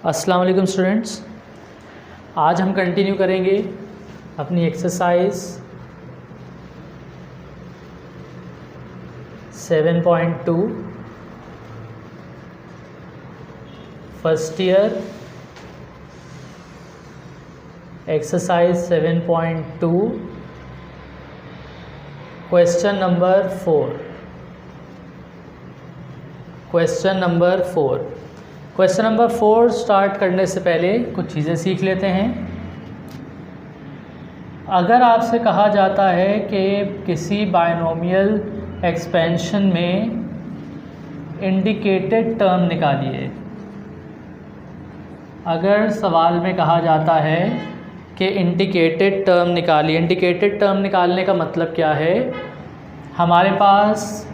अस्सलाम वालेकुम स्टूडेंट्स, आज हम कंटिन्यू करेंगे अपनी exercise 7.2 first year exercise 7.2 question number 4। Question number 4 start करने से पहले कुछ चीज़ें सीख लेते हैं। अगर आपसे कहा जाता है कि किसी बायनोमियल एक्सपेंशन में इंडिकेटेड टर्म निकालिए, अगर सवाल में कहा जाता है कि इंडिकेटेड टर्म निकालिए, इंडिकेटेड टर्म निकालने का मतलब क्या है? हमारे पास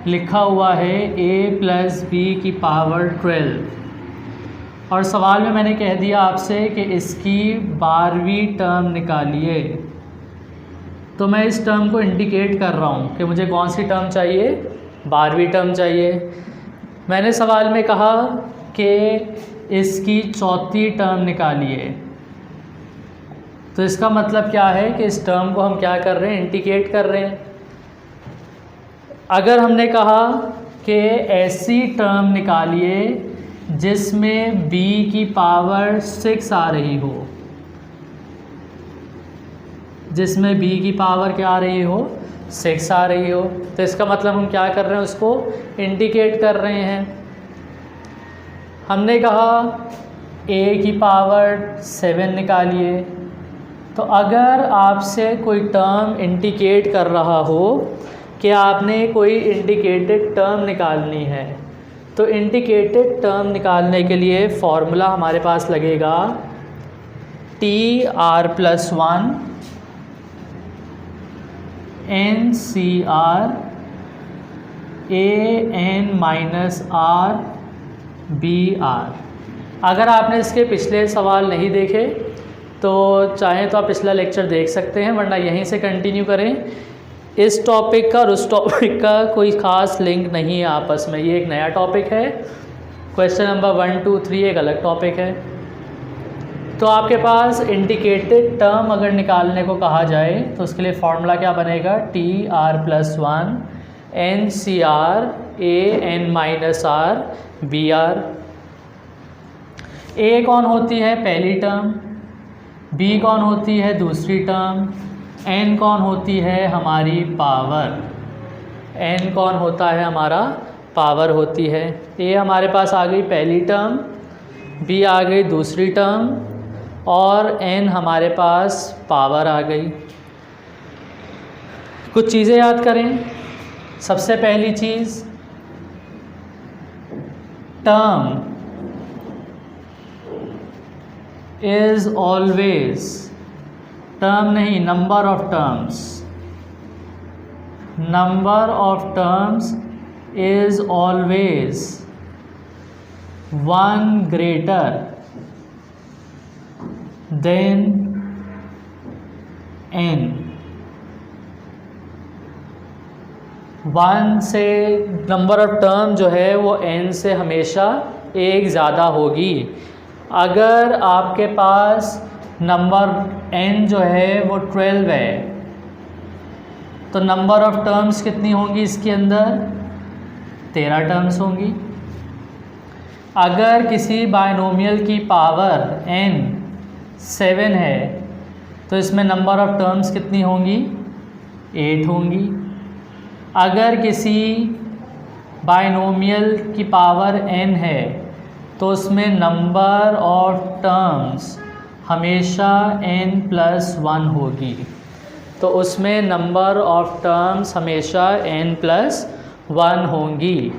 लिखा हुआ है a + b की पावर 12 और सवाल में मैंने कह दिया आपसे कि इसकी 12वीं टर्म निकालिए। तो मैं इस टर्म को इंडिकेट कर रहा हूँ कि मुझे कौन सी टर्म चाहिए, 12वीं टर्म चाहिए। मैंने सवाल में कहा कि इसकी 4थी टर्म निकालिए, तो इसका मतलब क्या है कि इस टर्म को हम क्या कर रहे हैं, इंडिकेट कर रहे हैं। अगर हमने कहा कि ऐसी टर्म निकालिए जिसमें b की पावर 6 आ रही हो, जिसमें b की पावर क्या आ रही हो, 6 आ रही हो, तो इसका मतलब हम क्या कर रहे हैं, उसको इंडिकेट कर रहे हैं। हमने कहा a की पावर 7 निकालिए, तो अगर आपसे कोई टर्म इंडिकेट कर रहा हो कि आपने कोई इंडिकेटेड टर्म निकालनी है, तो इंडिकेटेड टर्म निकालने के लिए फॉर्मूला हमारे पास लगेगा TR+1 NCR AN-R BR। अगर आपने इसके पिछले सवाल नहीं देखे तो चाहें तो आप पिछला लेक्चर देख सकते हैं, वरना यहीं से कंटिन्यू करें। इस टॉपिक का और उस टॉपिक का कोई ख़ास लिंक नहीं है आपस में, ये एक नया टॉपिक है। क्वेश्चन नंबर 1, 2, 3 एक अलग टॉपिक है। तो आपके पास इंडिकेटेड टर्म अगर निकालने को कहा जाए तो उसके लिए फॉर्मूला क्या बनेगा, TR+1 NCR AN-R BR। A कौन होती है, पहली टर्म, B कौन होती है, दूसरी टर्म, n कौन होती है, हमारी पावर, n कौन होता है, हमारा पावर होती है। a हमारे पास आ गई पहली टर्म, b आ गई दूसरी टर्म और n हमारे पास पावर आ गई। कुछ चीज़ें याद करें। सबसे पहली चीज़, टर्म इज़ ऑलवेज, टर्म नहीं, number of terms, number of terms is always 1 greater than n। 1 से नंबर ऑफ टर्म जो है वो n से हमेशा एक ज़्यादा होगी। अगर आपके पास नंबर n जो है वो 12 है, तो नंबर ऑफ टर्म्स कितनी होंगी इसके अंदर, 13 टर्म्स होंगी। अगर किसी बायनोमियल की पावर n 7 है तो इसमें नंबर ऑफ टर्म्स कितनी होंगी, 8 होंगी। अगर किसी बायनोमियल की पावर n है तो उसमें नंबर ऑफ टर्म्स हमेशा n+1 होगी, तो उसमें नंबर ऑफ टर्म्स हमेशा n+1 होंगी।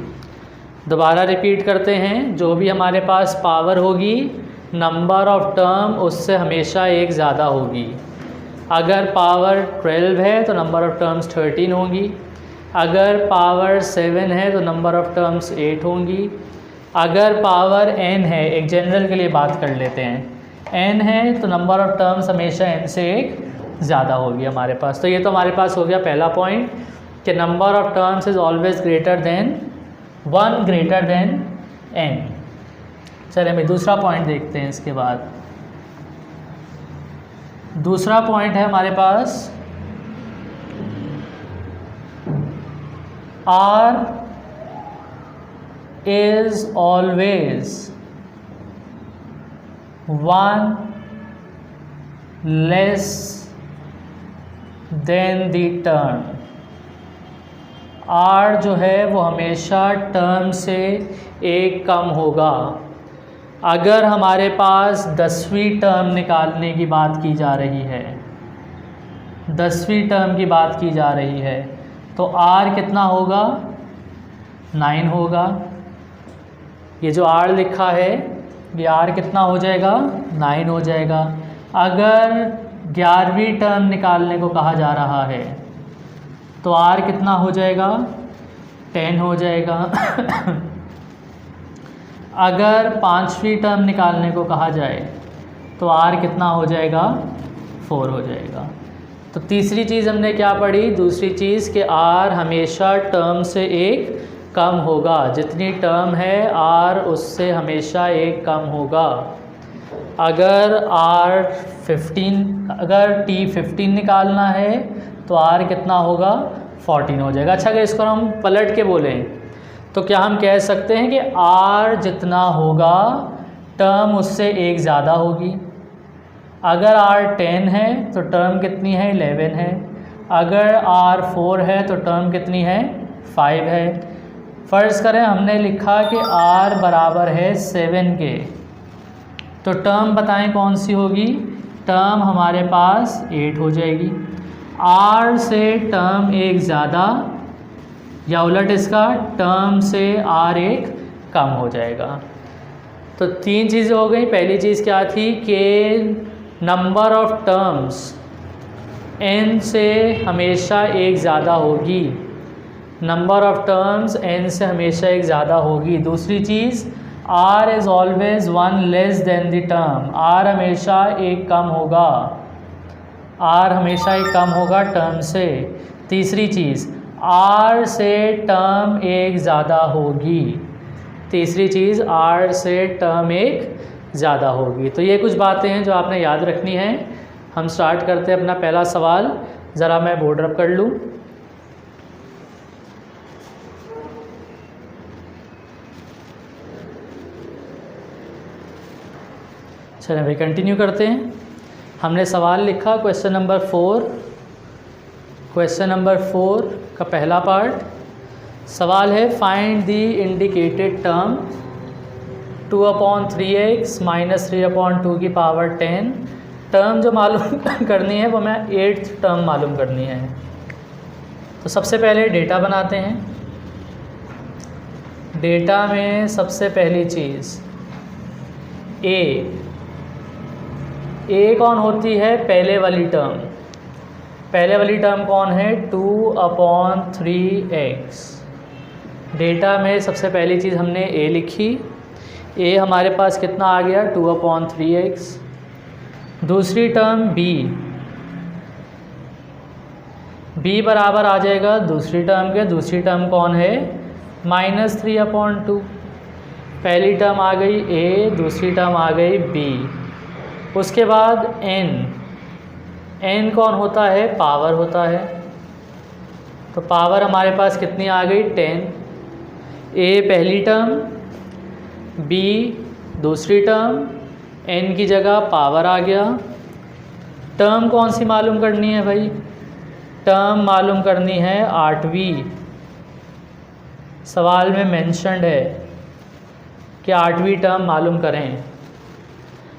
दोबारा रिपीट करते हैं, जो भी हमारे पास पावर होगी, नंबर ऑफ टर्म उससे हमेशा एक ज़्यादा होगी। अगर पावर 12 है तो नंबर ऑफ टर्म्स 13 होंगी। अगर पावर 7 है तो नंबर ऑफ टर्म्स 8 होंगी। अगर पावर n है, एक जनरल के लिए बात कर लेते हैं, n है तो नंबर ऑफ टर्म्स हमेशा n से एक ज़्यादा होगी हमारे पास। तो ये तो हमारे पास हो गया पहला पॉइंट कि number of terms is always greater than 1 greater than n। चलिए भाई दूसरा पॉइंट देखते हैं। इसके बाद दूसरा पॉइंट है हमारे पास R is always 1 less than the term। R जो है वो हमेशा टर्म से एक कम होगा। अगर हमारे पास 10वीं टर्म निकालने की बात की जा रही है, 10वीं टर्म की बात की जा रही है, तो R कितना होगा? 9 होगा। ये जो R लिखा है ये R कितना हो जाएगा? 9 हो जाएगा। अगर 11वीं टर्म निकालने को कहा जा रहा है तो R कितना हो जाएगा? 10 हो जाएगा। अगर 5वीं टर्म निकालने को कहा जाए तो R कितना हो जाएगा? 4 हो जाएगा। तो तीसरी चीज़ हमने क्या पढ़ी? दूसरी चीज़ कि R हमेशा टर्म से एक कम होगा। जितनी टर्म है R उससे हमेशा एक कम होगा। अगर T 15 निकालना है तो R कितना होगा? 14 हो जाएगा। अच्छा, अगर इसको हम पलट के बोलें तो क्या हम कह सकते हैं कि R जितना होगा टर्म उससे एक ज़्यादा होगी। अगर R 10 है तो टर्म कितनी है? 11 है। अगर R 4 है तो टर्म कितनी है? 5 है। फ़र्ज़ करें हमने लिखा कि R बराबर है 7 के, तो टर्म बताएं कौन सी होगी? टर्म हमारे पास 8 हो जाएगी। R से टर्म एक ज़्यादा या उलट इसका टर्म से R एक कम हो जाएगा। तो 3 चीज़ें हो गई। पहली चीज़ क्या थी कि नंबर ऑफ़ टर्म्स n से हमेशा एक ज़्यादा होगी। नंबर ऑफ़ टर्म्स n से हमेशा एक ज़्यादा होगी। दूसरी चीज़ R is always 1 less than the term. R हमेशा एक कम होगा। R हमेशा एक कम होगा टर्म से। तीसरी चीज़ R से टर्म एक ज़्यादा होगी। तीसरी चीज़ R से टर्म एक ज़्यादा होगी। तो ये कुछ बातें हैं जो आपने याद रखनी हैं। हम स्टार्ट करते हैं अपना पहला सवाल। ज़रा मैं बोर्ड रब कर लूँ। चलिए भाई कंटिन्यू करते हैं। हमने सवाल लिखा क्वेश्चन नंबर 4। क्वेश्चन नंबर 4 का पहला पार्ट सवाल है find the indicated term 2/3x minus 3/2 की पावर 10। टर्म जो मालूम करनी है वो मैं 8th टर्म मालूम करनी है। तो सबसे पहले डेटा बनाते हैं। डेटा में सबसे पहली चीज़ ए कौन होती है? पहले वाली टर्म। पहले वाली टर्म कौन है? 2/3x। डेटा में सबसे पहली चीज़ हमने ए लिखी। ए हमारे पास कितना आ गया? 2/3x। दूसरी टर्म बी बराबर आ जाएगा दूसरी टर्म के। दूसरी टर्म कौन है? -3/2। पहली टर्म आ गई ए, दूसरी टर्म आ गई बी। उसके बाद n कौन होता है? पावर होता है। तो पावर हमारे पास कितनी आ गई? 10। ए पहली टर्म, बी दूसरी टर्म, n की जगह पावर आ गया। टर्म कौन सी मालूम करनी है भाई? टर्म मालूम करनी है 8वीं। सवाल में मेंशन्ड है कि 8वीं टर्म मालूम करें।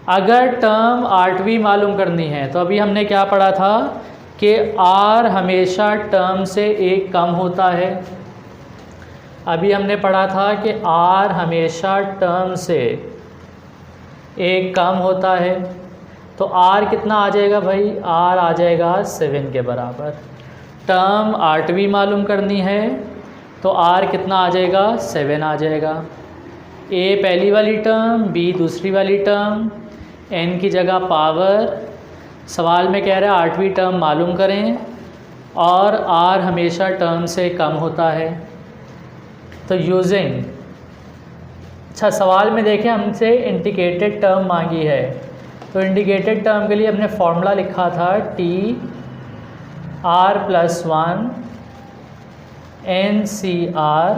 अगर टर्म 8वीं मालूम करनी है तो अभी हमने क्या पढ़ा था कि R हमेशा टर्म से एक कम होता है। अभी हमने पढ़ा था कि R हमेशा टर्म से एक कम होता है। तो R कितना आ जाएगा भाई? R आ जाएगा 7 के बराबर। टर्म 8वीं मालूम करनी है तो R कितना आ जाएगा? 7 आ जाएगा। A पहली वाली टर्म, B दूसरी वाली टर्म, n की जगह पावर। सवाल में कह रहा है 8वीं टर्म मालूम करें और R हमेशा टर्म से कम होता है। तो यूजिंग, अच्छा, सवाल में देखें हमसे इंडिकेटेड टर्म मांगी है, तो इंडिकेटेड टर्म के लिए हमने फॉर्मूला लिखा था TR+1 NCR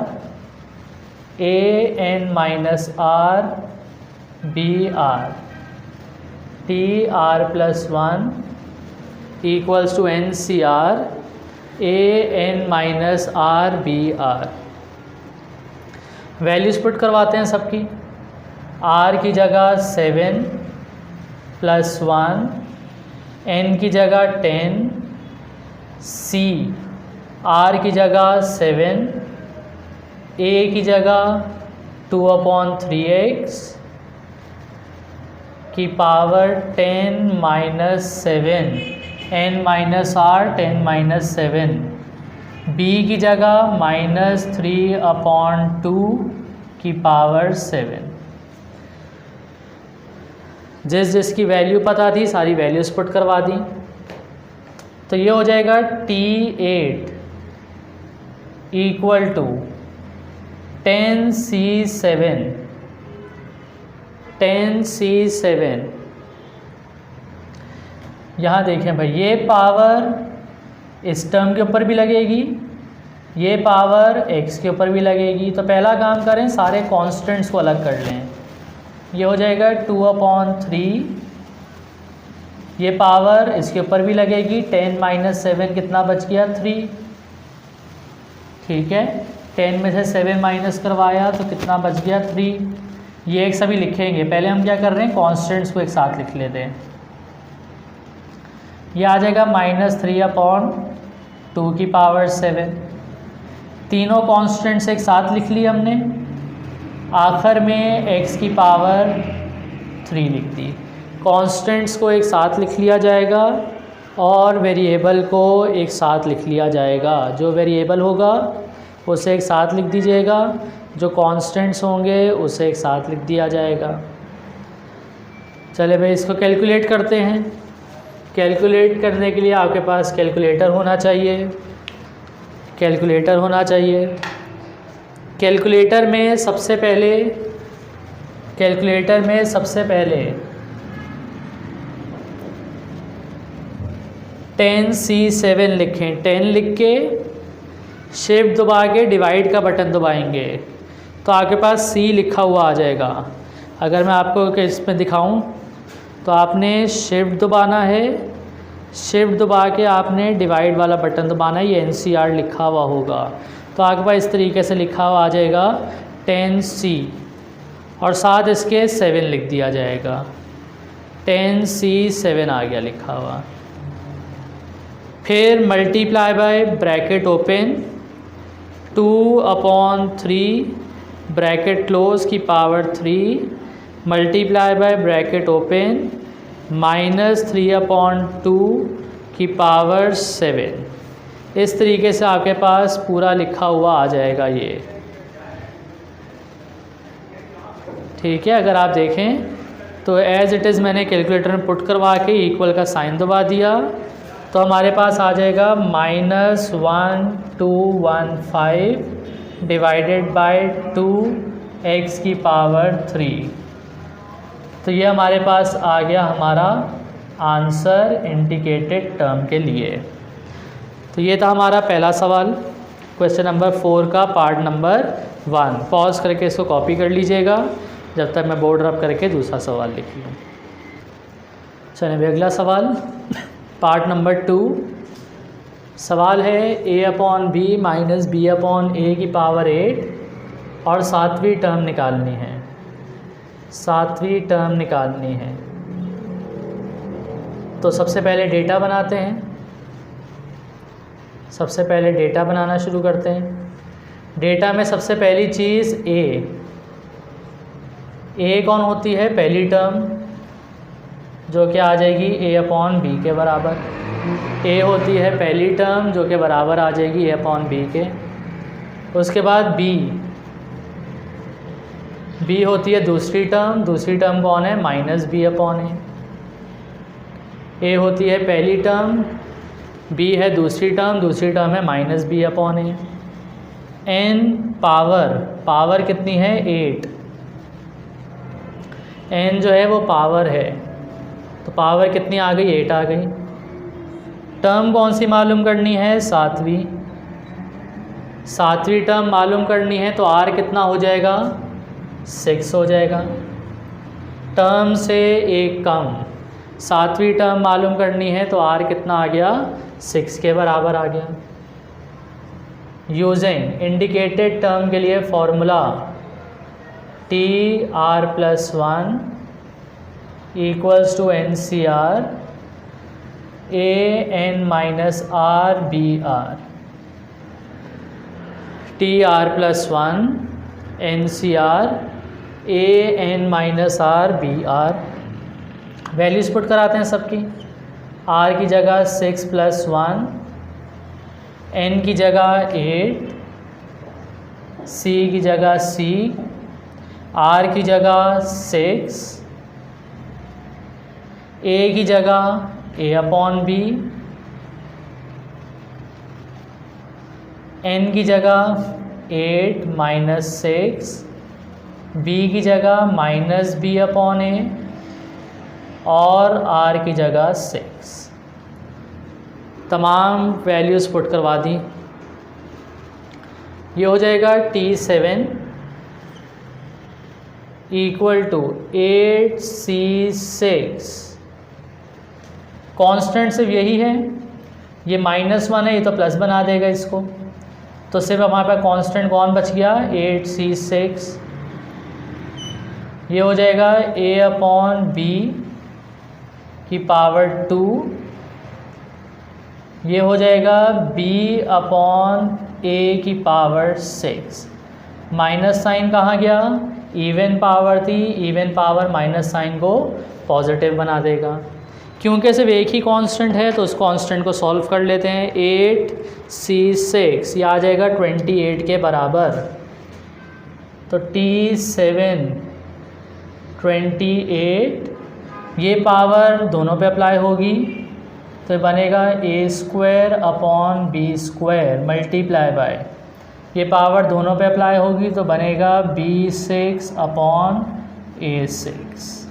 AN-R BR। TR+1 equals to NCR AN-R BR। Values put करवाते हैं सबकी। R की जगह 7 + 1, N की जगह 10, C R की जगह 7, A की जगह 2/3x की पावर 10 - 7, N-R 10 - 7, B की जगह -3/2 की पावर 7। जिसकी वैल्यू पता थी सारी वैल्यूज़ पुट करवा दी। तो ये हो जाएगा T8 = 10C7। 10C7 यहाँ देखें भाई, ये पावर इस टर्म के ऊपर भी लगेगी, ये पावर x के ऊपर भी लगेगी। तो पहला काम करें, सारे कॉन्स्टेंट्स को अलग कर लें। ये हो जाएगा 2/3, ये पावर इसके ऊपर भी लगेगी, 10 - 7 कितना बच गया 3। ठीक है, 10 में से 7 माइनस करवाया तो कितना बच गया 3। ये एक सभी लिखेंगे, पहले हम क्या कर रहे हैं कॉन्स्टेंट्स को एक साथ लिख लेते हैं। ये आ जाएगा -3/2 की पावर 7। तीनों कॉन्स्टेंट्स एक साथ लिख लिए हमने, आखिर में x की पावर 3 लिख दी। कॉन्स्टेंट्स को एक साथ लिख लिया जाएगा और वेरिएबल को एक साथ लिख लिया जाएगा। जो वेरिएबल होगा उसे एक साथ लिख दीजिएगा, जो कॉन्स्टेंट्स होंगे उसे एक साथ लिख दिया जाएगा। चले भाई, इसको कैलकुलेट करते हैं। कैलकुलेट करने के लिए आपके पास कैलकुलेटर होना चाहिए। कैलकुलेटर होना चाहिए। कैलकुलेटर में सबसे पहले 10C7 लिखें। 10 लिख के शिफ्ट दबा के डिवाइड का बटन दबाएंगे तो आपके पास C लिखा हुआ आ जाएगा। अगर मैं आपको इसमें दिखाऊं तो आपने शिफ्ट दबाना है, शिफ्ट दबा के आपने डिवाइड वाला बटन दबाना है, ये NCR लिखा हुआ होगा। तो आपके पास इस तरीके से लिखा हुआ आ जाएगा 10C और साथ इसके 7 लिख दिया जाएगा। 10C7 आ गया लिखा हुआ। फिर multiply by bracket open 2/3 bracket close की power 3 multiply by bracket open -3/2 की पावर 7। इस तरीके से आपके पास पूरा लिखा हुआ आ जाएगा ये। ठीक है, अगर आप देखें तो एज़ इट इज़ मैंने कैलकुलेटर में पुट करवा के इक्वल का साइन दबा दिया तो हमारे पास आ जाएगा -1215 डिवाइडेड बाय 2x की पावर 3। तो ये हमारे पास आ गया हमारा आंसर इंडिकेटेड टर्म के लिए। तो ये था हमारा पहला सवाल, क्वेश्चन नंबर 4 का पार्ट नंबर 1। पॉज करके इसको कॉपी कर लीजिएगा जब तक मैं बोर्ड रब करके दूसरा सवाल लिख लूँ। चलिए अगला सवाल, पार्ट नंबर 2। सवाल है a/b - b/a की पावर 8 और 7वीं टर्म निकालनी है। 7वीं टर्म निकालनी है। तो सबसे पहले डेटा बनाते हैं। सबसे पहले डेटा बनाना शुरू करते हैं। डेटा में सबसे पहली चीज़ a कौन होती है, पहली टर्म, जो कि आ जाएगी a/b के बराबर। a होती है पहली टर्म जो कि बराबर आ जाएगी a/b के। उसके बाद b होती है दूसरी टर्म, दूसरी टर्म कौन है, -b/a। a होती है पहली टर्म, b है दूसरी टर्म, दूसरी टर्म है -b/a। n पावर कितनी है 8, n जो है वो पावर है, तो पावर कितनी आ गई, 8 आ गई। टर्म कौन सी मालूम करनी है, सातवीं टर्म मालूम करनी है, तो r कितना हो जाएगा, 6 हो जाएगा। टर्म से एक कम सातवीं टर्म मालूम करनी है, तो r कितना आ गया, 6 के बराबर आ गया। यूजिंग इंडिकेटेड टर्म के लिए formula TR+1 = NCR AN-RBR। TR+1 NCR AN-RBR। Values put कराते हैं सबकी। R की जगह 6 + 1, N की जगह 8, C की जगह C, R की जगह 6, A की जगह A/B, N की जगह 8 - 6, B की जगह -B/A और R की जगह 6। तमाम वैल्यूज़ पुट करवा दी। ये हो जाएगा T7 = 8C6। कांस्टेंट सिर्फ यही है, ये -1 है, ये तो प्लस बना देगा इसको, तो सिर्फ हमारे पास कांस्टेंट कौन बच गया, 8C6। ये हो जाएगा A/B की पावर 2, ये हो जाएगा B/A की पावर 6। माइनस साइन कहाँ गया, इवन पावर थी, इवन पावर माइनस साइन को पॉजिटिव बना देगा। क्योंकि सिर्फ एक ही कांस्टेंट है तो उस कांस्टेंट को सॉल्व कर लेते हैं। 8C6 ये आ जाएगा 28 के बराबर, तो T7 28, ये पावर दोनों पे अप्लाई होगी, तो बनेगा A²/B² मल्टीप्लाई बाय, ये पावर दोनों पे अप्लाई होगी तो बनेगा B6/A6,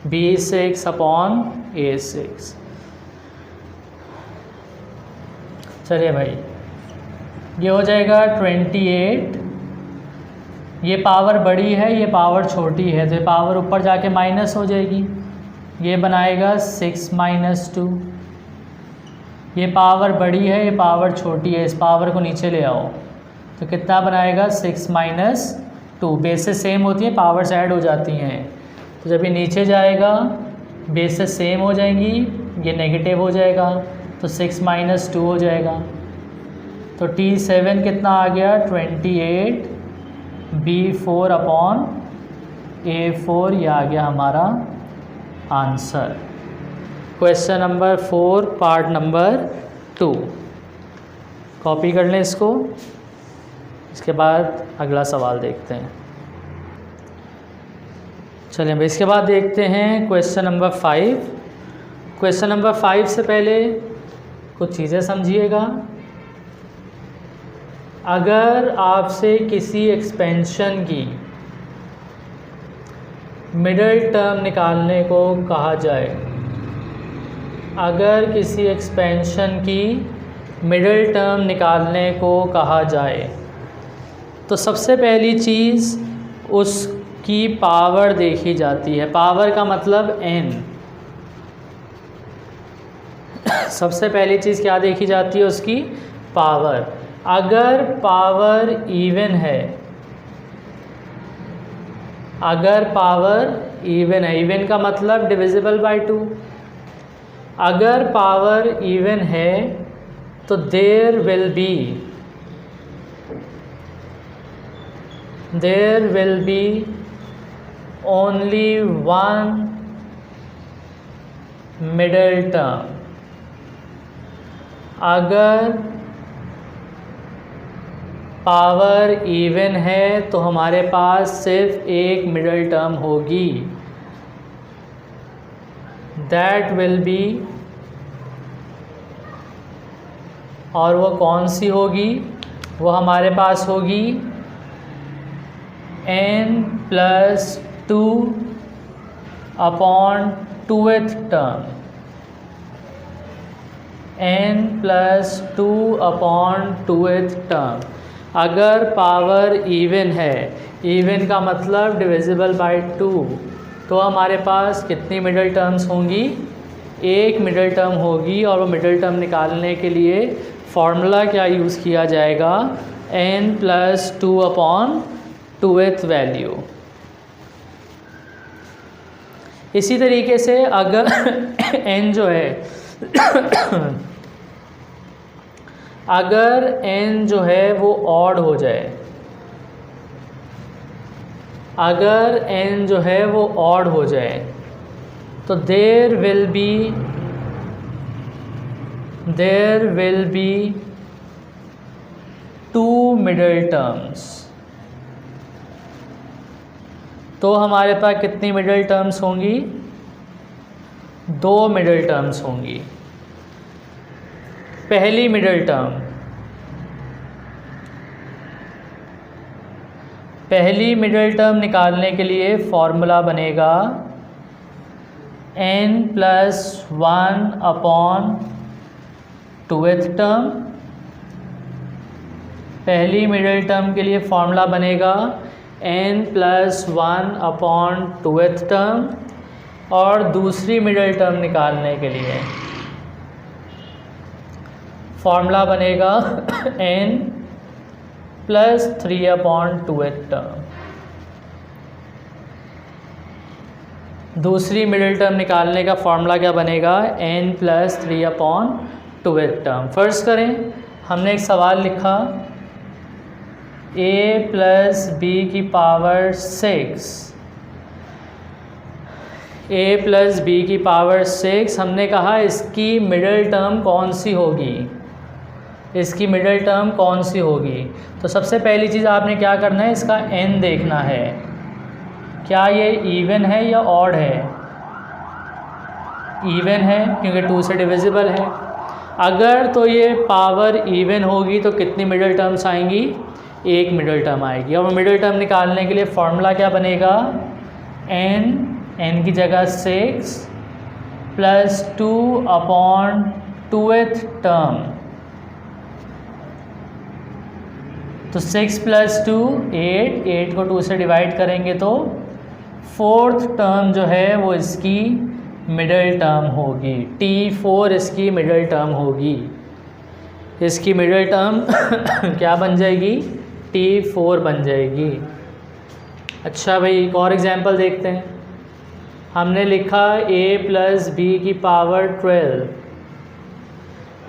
B6/A6। चलिए भाई, ये हो जाएगा 28, ये पावर बड़ी है, ये पावर छोटी है, तो ये पावर ऊपर जाके माइनस हो जाएगी, ये बनाएगा 6 - 2। ये पावर बड़ी है, ये पावर छोटी है, इस पावर को नीचे ले आओ तो कितना बनाएगा, 6 - 2। बेसेस सेम होती हैं, पावर्स ऐड हो जाती हैं, तो जब ये नीचे जाएगा बेसेस सेम हो जाएंगी, ये नेगेटिव हो जाएगा, तो 6 - 2 हो जाएगा। तो T7 कितना आ गया, 28 B4/A4, ये आ गया हमारा answer. Question number 4 part number 2। Copy कर लें इसको, इसके बाद अगला सवाल देखते हैं। चलिए भाई, इसके बाद देखते हैं क्वेश्चन नंबर 5। क्वेश्चन नंबर 5 से पहले कुछ चीज़ें समझिएगा। अगर आपसे किसी एक्सपेंशन की मिडिल टर्म निकालने को कहा जाए, अगर किसी एक्सपेंशन की मिडिल टर्म निकालने को कहा जाए तो सबसे पहली चीज़ उसकी पावर देखी जाती है। पावर का मतलब n। सबसे पहली चीज़ क्या देखी जाती है, उसकी पावर। अगर पावर इवन है, अगर पावर इवन है, इवन का मतलब डिविजिबल बाय 2, अगर पावर इवन है तो there will be only one middle term. अगर पावर इवन है तो हमारे पास सिर्फ एक मिडिल टर्म होगी, दैट विल बी, और वो कौन सी होगी, वो हमारे पास होगी n + 2 upon 2th term, n plus 2 upon 2th term. अगर पावर इवन है, इवन का मतलब डिविजिबल बाय 2, तो हमारे पास कितनी मिडिल टर्म्स होंगी? एक मिडिल टर्म होगी। और वो मिडिल टर्म निकालने के लिए फॉर्मूला क्या यूज़ किया जाएगा? n plus 2 upon 2th value. इसी तरीके से अगर n जो है अगर n जो है वो ऑड हो जाए, अगर n जो है वो ऑड हो जाए, तो there will be 2 middle terms. तो हमारे पास कितनी मिडिल टर्म्स होंगी? 2 मिडिल टर्म्स होंगी। पहली मिडिल टर्म निकालने के लिए फॉर्मूला बनेगा n plus 1 upon 2th term. पहली मिडिल टर्म के लिए फॉर्मूला बनेगा n plus 1 upon 2th term. और दूसरी मिडिल टर्म निकालने के लिए फॉर्मूला बनेगा n plus 3 upon 2th term. दूसरी मिडिल टर्म निकालने का फॉर्मूला क्या बनेगा? n plus 3 upon 2th term. First करें, हमने एक सवाल लिखा a प्लस b की पावर 6, a प्लस b की पावर 6। हमने कहा इसकी मिडिल टर्म कौन सी होगी? इसकी मिडिल टर्म कौन सी होगी? तो सबसे पहली चीज़ आपने क्या करना है, इसका n देखना है, क्या ये इवन है या ऑड है? इवन है, क्योंकि 2 से डिविजिबल है। अगर तो ये पावर इवन होगी तो कितनी मिडिल टर्म्स आएंगी? एक मिडिल टर्म आएगी। और मिडिल टर्म निकालने के लिए फॉर्मूला क्या बनेगा? n की जगह 6 प्लस 2 अपॉन 2th टर्म। तो 6 प्लस 2 8 को 2 से डिवाइड करेंगे तो 4th टर्म जो है वो इसकी मिडिल टर्म होगी। T4 इसकी मिडिल टर्म होगी। इसकी मिडिल टर्म क्या बन जाएगी? T4 बन जाएगी। अच्छा भाई, एक और एग्जांपल देखते हैं। हमने लिखा a प्लस बी की पावर 12,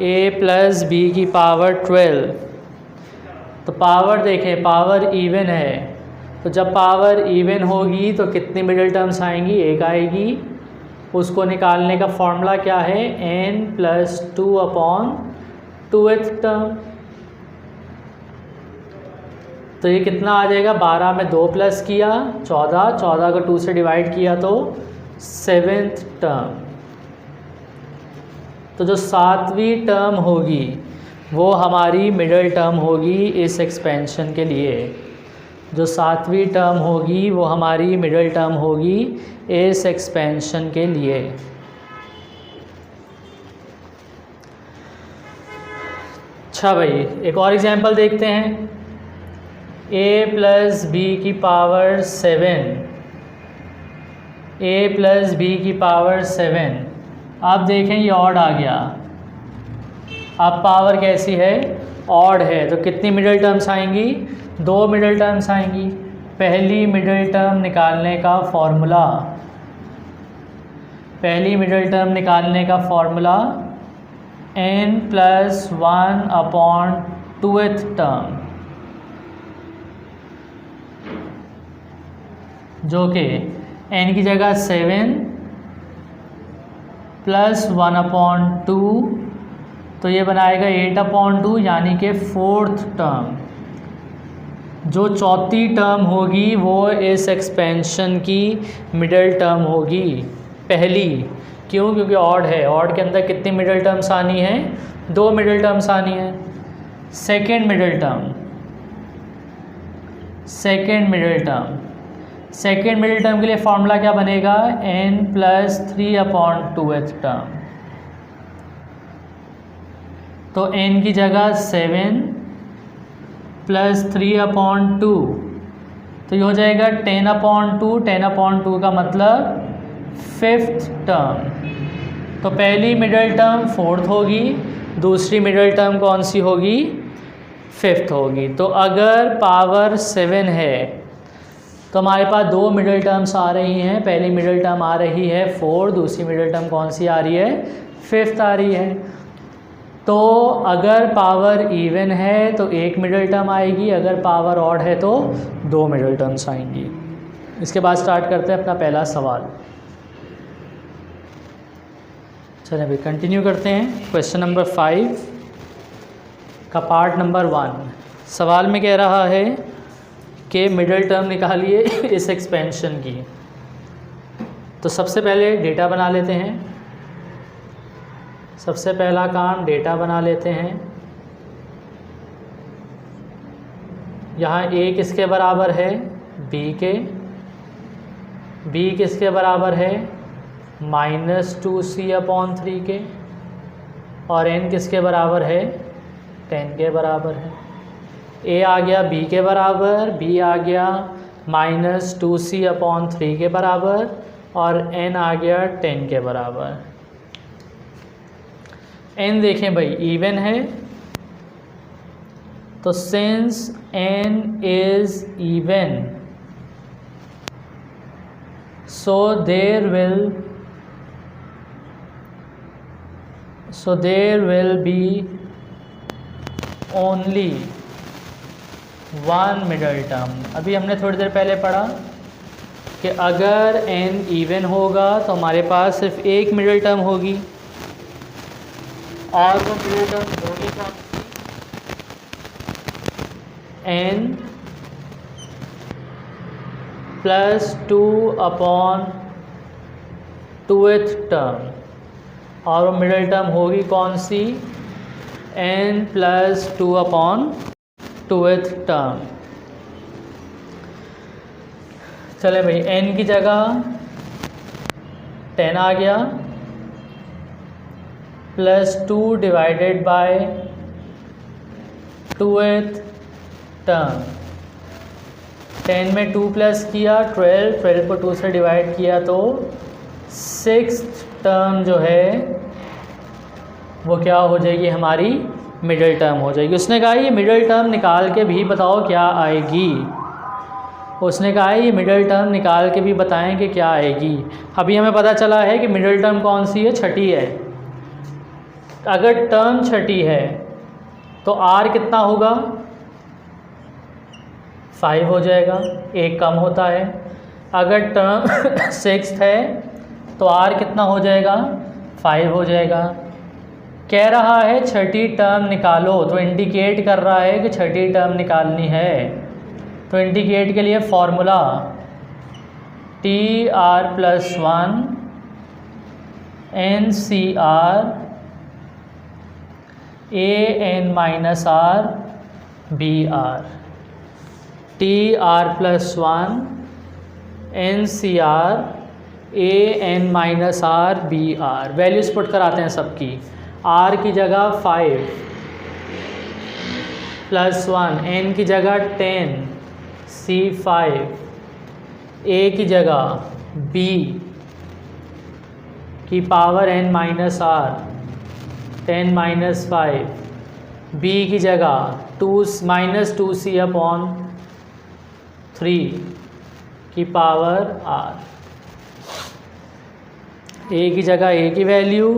a प्लस बी की पावर 12। तो पावर देखें, पावर इवन है, तो जब पावर इवन होगी तो कितनी मिडिल टर्म्स आएंगी? एक आएगी। उसको निकालने का फॉर्मूला क्या है? n plus 2 upon 2th term. तो ये कितना आ जाएगा? 12 में 2 प्लस किया 14, 14 को 2 से डिवाइड किया तो 7th टर्म। तो जो 7वीं टर्म होगी वो हमारी मिडिल टर्म होगी इस एक्सपेंशन के लिए। जो 7वीं टर्म होगी वो हमारी मिडिल टर्म होगी इस एक्सपेंशन के लिए। अच्छा भाई, एक और एग्जांपल देखते हैं। a प्लस बी की पावर 7, a प्लस बी की पावर 7। आप देखें ये ऑड आ गया। अब पावर कैसी है? ऑड है। तो कितनी मिडिल टर्म्स आएंगी? 2 मिडिल टर्म्स आएंगी। पहली मिडिल टर्म निकालने का फॉर्मूला, पहली मिडिल टर्म निकालने का formula n plus 1 upon 2th term, जो कि n की जगह 7 प्लस 1 अपॉन 2, तो ये बनाएगा 8 अपॉन 2, यानी कि 4th टर्म। जो चौथी टर्म होगी वो इस एक्सपेंशन की मिडिल टर्म होगी पहली। क्यों? क्योंकि ऑड है। ऑड के अंदर कितनी मिडिल टर्म्स आनी है? 2 मिडिल टर्म्स आनी है। Second middle term, second middle term के लिए फॉर्मूला क्या बनेगा, n+3/2th टर्म। तो n की जगह 7 + 3/2, तो ये हो जाएगा 10/2। 10/2 का मतलब 5th टर्म। तो पहली मिडिल टर्म 4th होगी, दूसरी मिडिल टर्म कौन सी होगी, 5th होगी। तो अगर पावर 7 है तो हमारे पास दो मिडिल टर्म्स आ रही हैं। पहली मिडिल टर्म आ रही है 4, दूसरी मिडिल टर्म कौन सी आ रही है, 5th आ रही है। तो अगर पावर इवन है तो एक मिडिल टर्म आएगी, अगर पावर ऑड है तो दो मिडिल टर्म्स आएंगी। इसके बाद स्टार्ट करते हैं अपना पहला सवाल। चलिए अभी कंटिन्यू करते हैं। क्वेश्चन नंबर 5 का पार्ट नंबर 1। सवाल में कह रहा है कि मिडिल टर्म निकालिए इस एक्सपेंशन की। तो सबसे पहले डेटा बना लेते हैं। सबसे पहला काम डेटा बना लेते हैं। यहाँ a किसके बराबर है, b के। b किसके बराबर है, -2c/3 के। और n किसके बराबर है, 10 के बराबर है। a आ गया b के बराबर, b आ गया -2c/3 के बराबर, और n आ गया 10 के बराबर। n देखें भाई इवन है, तो since n is even so there will be only one middle term। अभी हमने थोड़ी देर पहले पढ़ा कि अगर n इवन होगा तो हमारे पास सिर्फ एक मिडिल टर्म होगी, और वो मिडिल टर्म होगी कौन सी, n +2/2th टर्म। और वो मिडिल टर्म होगी कौन सी, n +2/2th टर्म। चले भाई n की जगह 10 आ गया, +2 डिवाइडेड बाय 2th टर्म। 10 में 2 प्लस किया 12, 12 को 2 से डिवाइड किया तो 6th टर्म जो है वो क्या हो जाएगी, हमारी मिडिल टर्म हो जाएगी। उसने कहा ये मिडिल टर्म निकाल के भी बताओ क्या आएगी। उसने कहा ये मिडिल टर्म निकाल के भी बताएं कि क्या आएगी। अभी हमें पता चला है कि मिडिल टर्म कौन सी है, छठी है। अगर टर्म छठी है तो r कितना होगा, 5 हो जाएगा, एक कम होता है। अगर टर्म 6th है तो r कितना हो जाएगा, 5 हो जाएगा। कह रहा है छठी टर्म निकालो, तो इंडिकेट कर रहा है कि छठी टर्म निकालनी है। तो इंडिकेट के लिए formula TR+1 NCR AN-R BR। TR+1 NCR AN-R BR। Values put कराते हैं सबकी। R की जगह 5 +1, N की जगह 10, C 5, A की जगह B की पावर n-r 10 - 5, B की जगह -2c/3 की पावर r। A की जगह A की वैल्यू,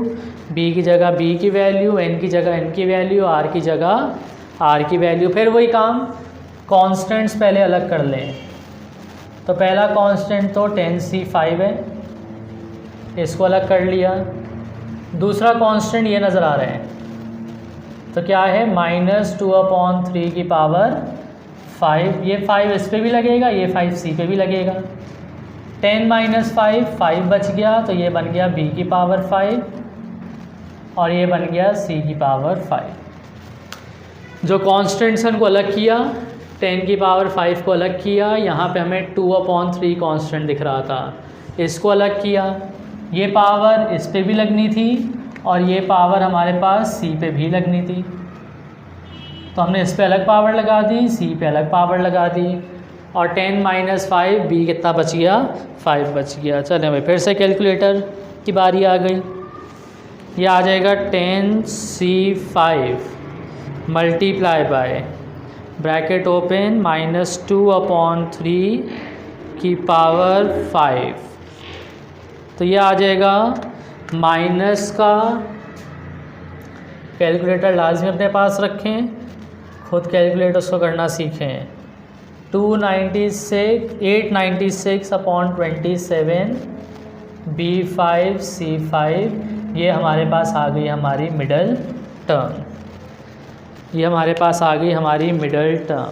B की जगह B की वैल्यू, N की जगह N की वैल्यू, R की जगह R की वैल्यू। फिर वही काम, कॉन्स्टेंट्स पहले अलग कर लें। तो पहला कांस्टेंट तो 10c5 है, इसको अलग कर लिया। दूसरा कांस्टेंट ये नज़र आ रहे हैं, तो क्या है -2/3 की पावर 5। ये 5 इस पे भी लगेगा, ये 5 c पे भी लगेगा। 10 - 5, 5 बच गया, तो ये बन गया b की पावर 5 और ये बन गया c की पावर 5। जो कांस्टेंट्स हैं उनको अलग किया, 10 की पावर 5 को अलग किया, यहाँ पे हमें 2/3 कांस्टेंट दिख रहा था, इसको अलग किया, ये पावर इस पे भी लगनी थी और ये पावर हमारे पास सी पे भी लगनी थी, तो हमने इस पे अलग पावर लगा दी, सी पे अलग पावर लगा दी, और 10 - 5 बी कितना बच गया, 5 बच गया। चलें भाई फिर से कैलकुलेटर की बारी आ गई, ये आ जाएगा 10C5 multiply by bracket open -2/3 की पावर 5, तो ये आ जाएगा माइनस का, कैलकुलेटर लाजमी अपने पास रखें, खुद कैलकुलेटर्स को करना सीखें, 896/27 B5C5, ये हमारे पास आ गई हमारी मिडल टर्म, ये हमारे पास आ गई हमारी मिडल टर्म।